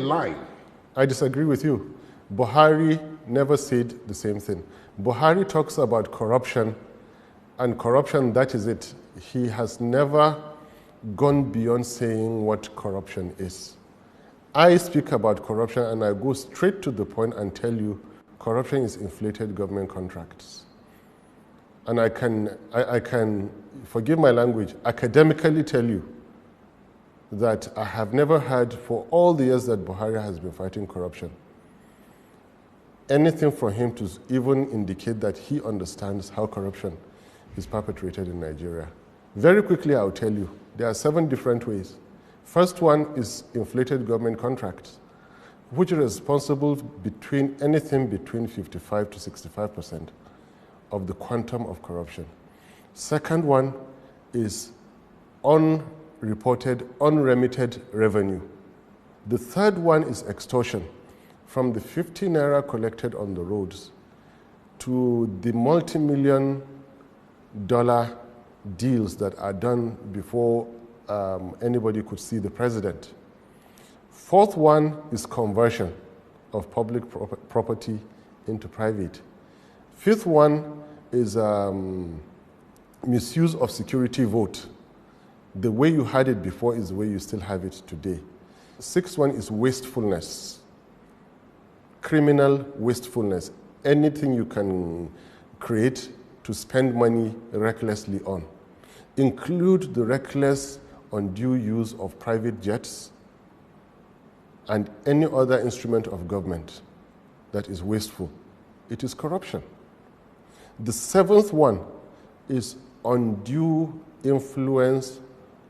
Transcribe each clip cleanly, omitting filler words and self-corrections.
line. I disagree with you. Buhari never said the same thing. Buhari talks about corruption, and corruption, that is it. He has never gone beyond saying what corruption is. I speak about corruption and I go straight to the point and tell you corruption is inflated government contracts. And I can, forgive my language, academically tell you that I have never heard, for all the years that Buhari has been fighting corruption, anything from him to even indicate that he understands how corruption is perpetrated in Nigeria. Very quickly, I'll tell you, there are 7 different ways. First one is inflated government contracts, which is responsible anything between 55 to 65% of the quantum of corruption. Second one is unreported, unremitted revenue. The third one is extortion, from the 50 naira collected on the roads to the multi-million dollar deals that are done before anybody could see the president. Fourth one is conversion of public property into private. Fifth one is misuse of security vote. The way you had it before is the way you still have it today. Sixth one is wastefulness, criminal wastefulness. Anything you can create to spend money recklessly on. Include the reckless, undue use of private jets and any other instrument of government that is wasteful. It is corruption. The seventh one is undue influence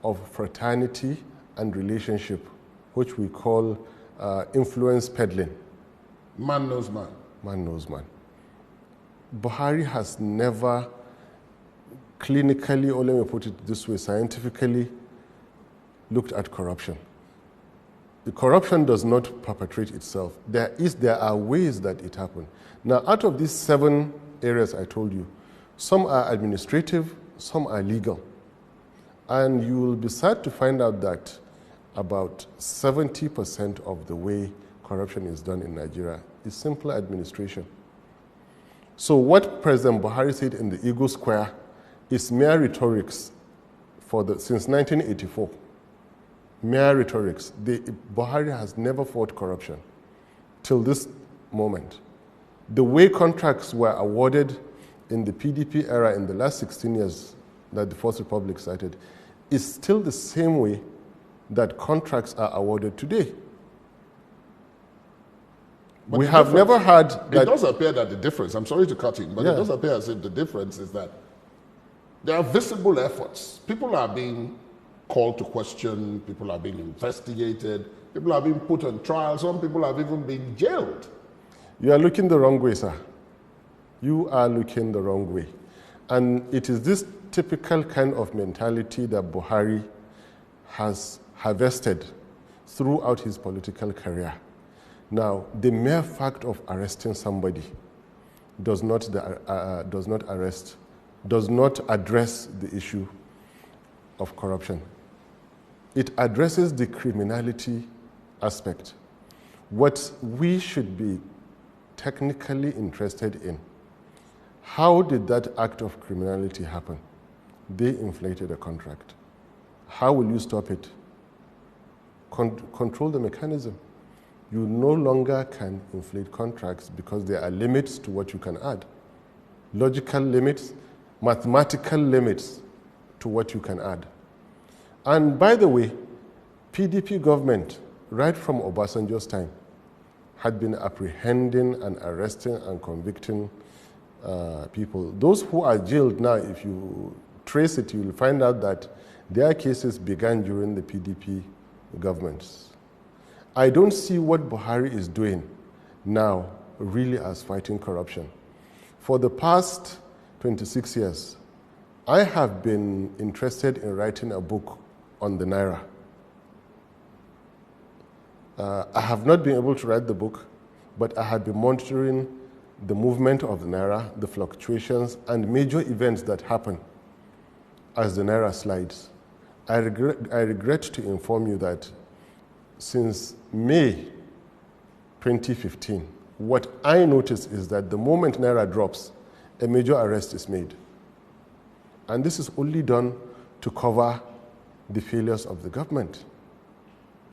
of fraternity and relationship, which we call influence peddling. Man knows man. Man knows man. Buhari has never clinically, or let me put it this way, scientifically looked at corruption. The corruption does not perpetrate itself. There are ways that it happens. Now, out of these 7 areas I told you, some are administrative, some are legal. And you will be sad to find out that about 70% of the way corruption is done in Nigeria is simple administration. So what President Buhari said in the Eagle Square is mere rhetorics since 1984. Mere rhetorics. Buhari has never fought corruption till this moment. The way contracts were awarded in the PDP era in the last 16 years that the Fourth Republic started is still the same way that contracts are awarded today. But we have never had that. It does appear that the difference, I'm sorry to cut in, but Yeah. it does appear as if the difference is that there are visible efforts. People are being called to question, people are being investigated, people are being put on trial, some people have even been jailed. You are looking the wrong way, sir. You are looking the wrong way. And it is this typical kind of mentality that Buhari has harvested throughout his political career. Now, the mere fact of arresting somebody does not address the issue of corruption. It addresses the criminality aspect. What we should be technically interested in, how did that act of criminality happen? They inflated a contract. How will you stop it? Control the mechanism. You no longer can inflate contracts because there are limits to what you can add. Logical limits, mathematical limits to what you can add. And by the way, PDP government, right from Obasanjo's time, had been apprehending and arresting and convicting people. Those who are jailed now, if you trace it, you will find out that their cases began during the PDP governments. I don't see what Buhari is doing now really as fighting corruption. For the past 26 years, I have been interested in writing a book on the Naira. I have not been able to write the book, but I have been monitoring the movement of the Naira, the fluctuations, and major events that happen as the Naira slides. I regret to inform you that since May 2015, what I notice is that the moment Naira drops, a major arrest is made. And this is only done to cover the failures of the government.